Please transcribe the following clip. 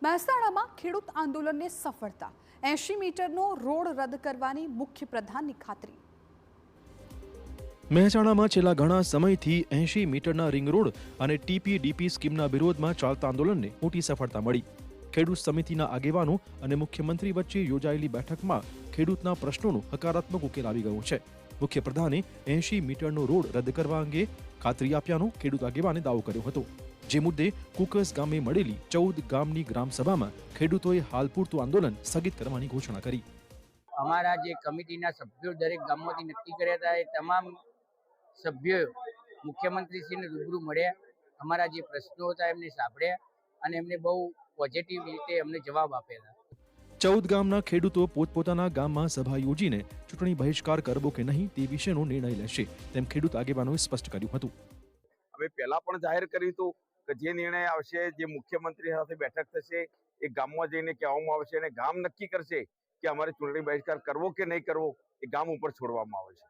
મહેસાણામાં ખેડૂત આંદોલનને સફળતા 80 મીટરનો રોડ રદ કરવાની મુખ્યપ્રધાનની ખાતરી। મહેસાણામાં છેલ્લા ઘણા સમયથી 80 મીટરના રિંગ રોડ અને ટીપીડીપી સ્કીમના વિરોધમાં ચાલતા આંદોલનને મોટી સફળતા મળી। ખેડૂત સમિતિના આગેવાનો અને મુખ્યમંત્રી વચ્ચે યોજાયેલી બેઠકમાં ખેડૂતના પ્રશ્નોનો હકારાત્મક ઉકેલ આવી ગયો છે। મુખ્યપ્રધાને 80 મીટરનો રોડ રદ કરવા અંગે ખાતરી આપ્યાનો ખેડૂત આગેવાને દાવો કર્યો હતો। જે મુદ્દે કુકસ ગામે મળેલી 14 ગામની ગ્રામસભામાં ખેડૂતોએ હાલ પૂરતું આંદોલન સ્થગિત કરવાની ઘોષણા કરી। અમારા જે કમિટીના સભ્યો દરેક ગામમાંથી નક્કી કર્યા હતા એ તમામ સભ્યો મુખ્યમંત્રીશ્રીને રૂબરૂ મળ્યા, અમારા જે પ્રશ્નો હતા એમને સાંભળ્યા અને એમને બહુ પોઝિટિવ રીતે અમને જવાબ આપ્યા હતા। 14 ગામના ખેડૂતો પોતપોતાના ગામમાં સભા યોજીને ચૂંટણી બહિષ્કાર કરવો કે નહીં તે વિશેનો નિર્ણય લેશે તેમ ખેડૂત આગેવાનોએ સ્પષ્ટ કર્યું હતું। હવે પહેલા પણ જાહેર કર્યું હતું કે જે નિર્ણય આવશે, જે મુખ્યમંત્રી સાથે બેઠક થશે એ ગામમાં જઈને કહેવામાં આવશે અને ગામ નક્કી કરશે કે અમારે ચૂંટણી બહિષ્કાર કરવો કે નહીં કરવો, એ ગામ ઉપર છોડવામાં આવે છે।